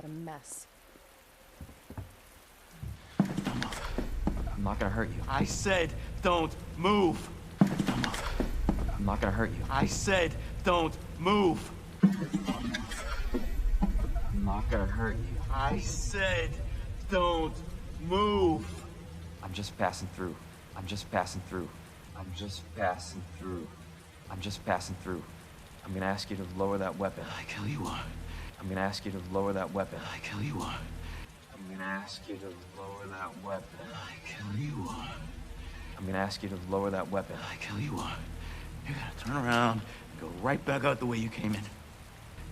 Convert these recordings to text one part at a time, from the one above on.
What a mess. Don't move. I'm not gonna hurt you. I said don't move. Don't move. I'm not gonna hurt you. I said don't move. I'm not gonna hurt you. I said don't move. I'm just passing through. I'm just passing through. I'm just passing through. I'm just passing through. I'm gonna ask you to lower that weapon. I kill you are. I'm gonna ask you to lower that weapon. I kill you are. I'm gonna ask you to lower that weapon. I kill you are. I'm gonna ask you to lower that weapon. I kill you are. You're gonna turn around and go right back out the way you came in.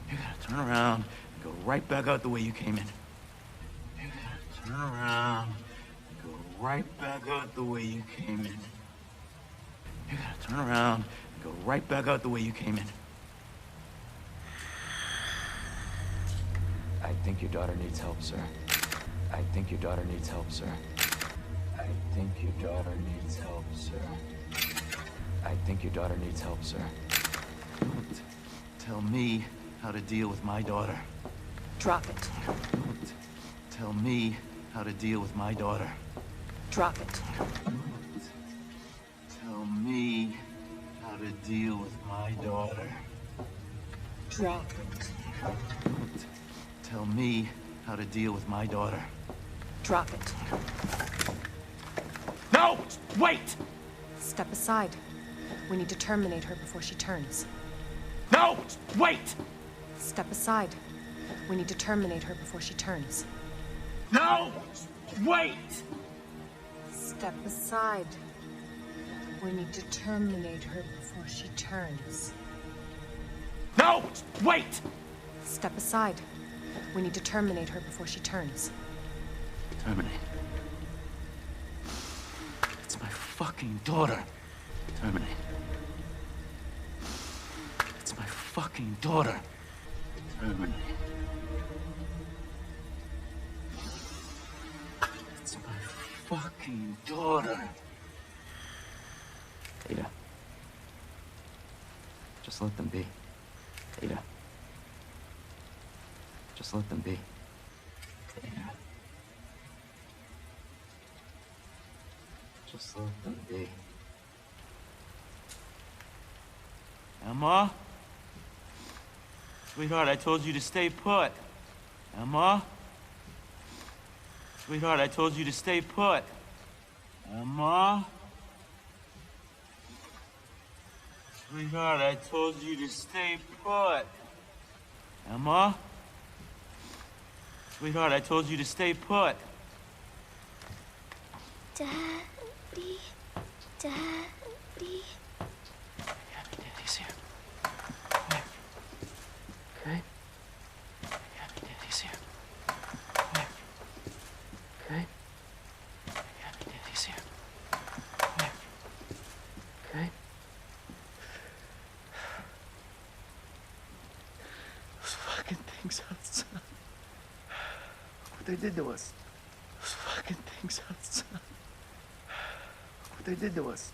You're gonna turn around and go right back out the way you came in. You're gonna turn around and go right back out the way you came in. You're gonna turn around and go right back out the way you came in. I think your daughter needs help, sir. I think your daughter needs help, sir. I think your daughter needs help, sir. I think your daughter needs help, sir. Don't tell me how to deal with my daughter. Drop it. Don't tell me how to deal with my daughter. Drop it. Tell me how to deal with my daughter. Drop it. Don't tell me how to deal with my daughter. Drop it. No! Wait! Step aside. We need to terminate her before she turns. No! Wait! Step aside. We need to terminate her before she turns. No! Wait! Step aside. We need to terminate her before she turns. No! Wait! Step aside. We need to terminate her before she turns. Terminate. It's my fucking daughter. Terminate. It's my fucking daughter. Terminate. It's my fucking daughter. Ada. Just let them be. Ada. Just let them be. Ada. Just let them be. Emma? Sweetheart, I told you to stay put. Emma? Sweetheart, I told you to stay put. Emma? Sweetheart, I told you to stay put. Emma? Sweetheart, I told you to stay put. Daddy. Daddy. Yeah, Daddy's here. Come here. Okay? Yeah, Daddy's here. Come here. Okay? Yeah, Daddy's here. Come here. Okay? Those fucking things outside. What they did to us. Those fucking things outside. What they did to us.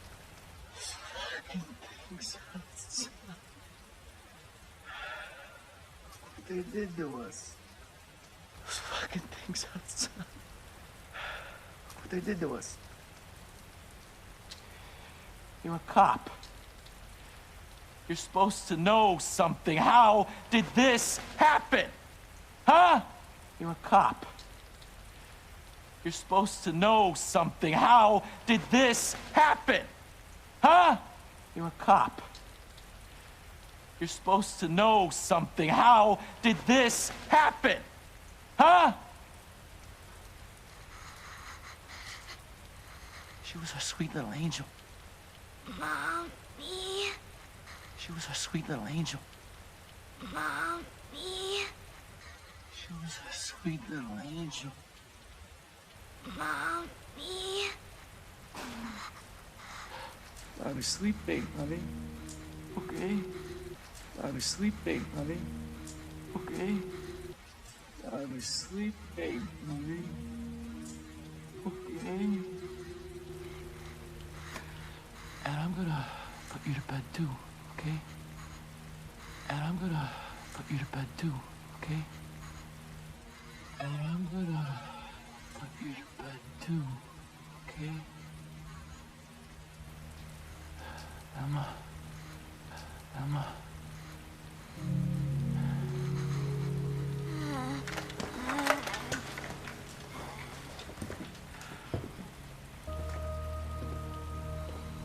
Those fucking things outside. What they did to us. Those fucking things outside. What they did to us. You're a cop. You're supposed to know something. How did this happen? Huh? You're a cop. You're supposed to know something. How did this happen? Huh? You're a cop. You're supposed to know something. How did this happen? Huh? She was our sweet little angel. Mommy. She was our sweet little angel. Mommy. She was our sweet little angel. Mommy. I was sleeping, honey. Okay? I was sleeping, honey. Okay? I was sleeping, honey. Okay? And I'm gonna put you to bed too, okay? And I'm gonna put you to bed too, okay? And I'm gonna put you to bed too, okay? Emma. Emma.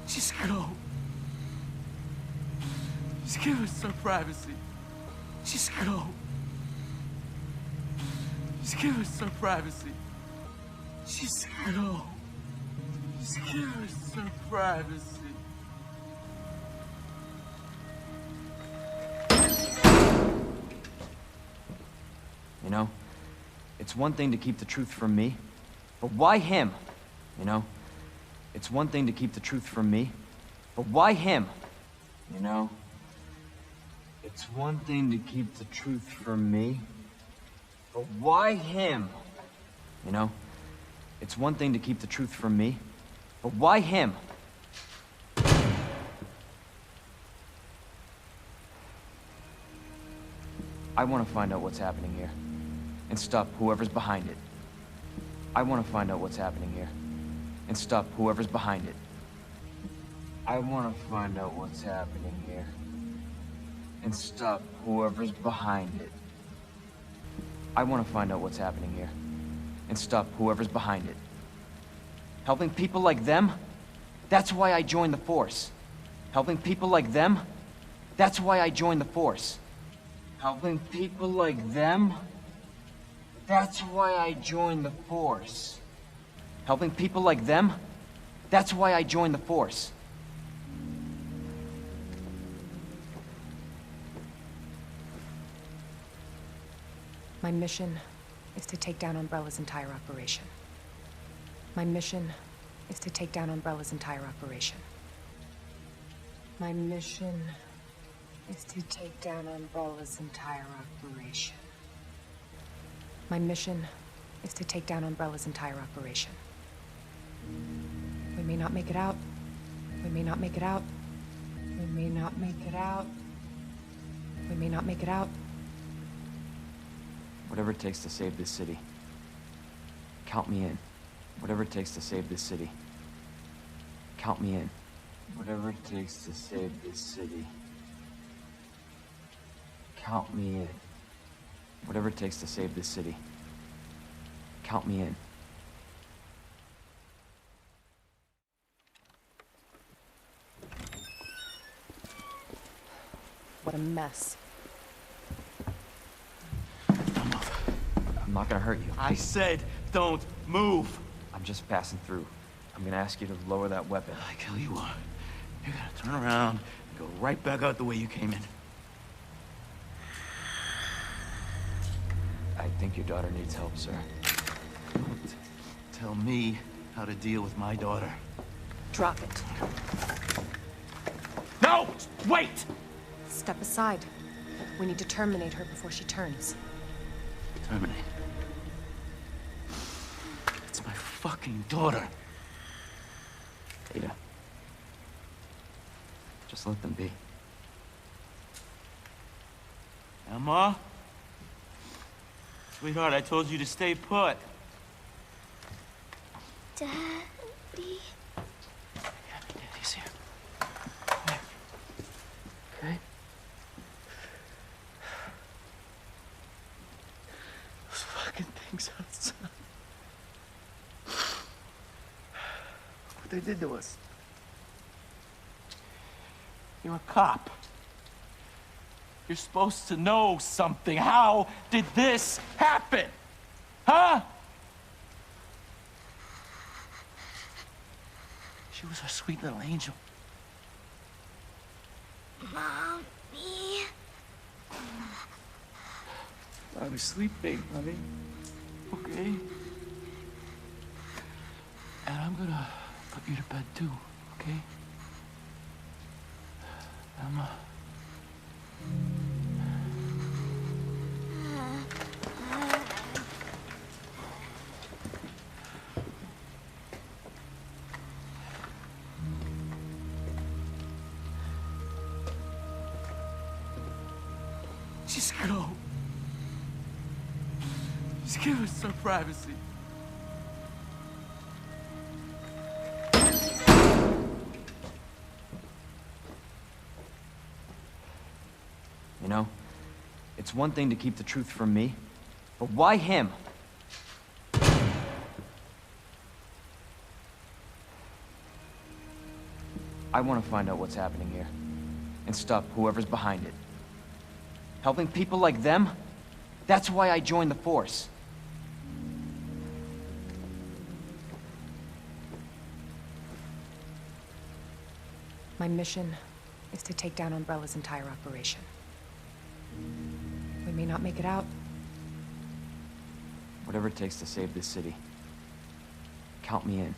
Just go. Just give us some privacy. Just go. Just give us some privacy. Just go. Just give us some privacy. You know, it's one thing to keep the truth from me, but why him? You know, it's one thing to keep the truth from me, but why him? You know, it's one thing to keep the truth from me, but why him? You know, it's one thing to keep the truth from me, but why him? I want to find out what's happening here, and stop whoever's behind it. I want to find out what's happening here, and stop whoever's behind it. I want to find out what's happening here, and stop whoever's behind it. I want to find out what's happening here, and stop whoever's behind it. Helping people like them? That's why I joined the Force. Helping people like them? That's why I joined the Force. Helping people like them? That's why I joined the Force. Helping people like them? That's why I joined the Force. My mission is to take down Umbrella's entire operation. My mission is to take down Umbrella's entire operation. My mission is to take down Umbrella's entire operation. My mission is to take down Umbrella's entire operation. We may not make it out. We may not make it out. We may not make it out. We may not make it out. Whatever it takes to save this city. Count me in. Whatever it takes to save this city. Count me in. Whatever it takes to save this city. Count me in. Whatever it takes to save this city. Count me in. What a mess. I'm not gonna hurt you. I said don't move. I'm just passing through. I'm gonna ask you to lower that weapon. I tell you what, you're gonna turn around and go right back out the way you came in. I think your daughter needs help, sir. Don't tell me how to deal with my daughter. Drop it. No! Wait! Step aside. We need to terminate her before she turns. Terminate. It's my fucking daughter. Ada. Just let them be. Emma? Sweetheart, I told you to stay put. Daddy. Daddy's here. Come here. Okay? Those fucking things outside. Look what they did to us. You're a cop. You're supposed to know something. How did this happen? Huh? She was our sweet little angel. Mommy. I was sleeping, honey. Okay? And I'm gonna put you to bed too, okay? Emma. Just go. Just give us some privacy. You know, it's one thing to keep the truth from me, but why him? I want to find out what's happening here, and stop whoever's behind it. Helping people like them? That's why I joined the Force. My mission is to take down Umbrella's entire operation. We may not make it out. Whatever it takes to save this city. Count me in.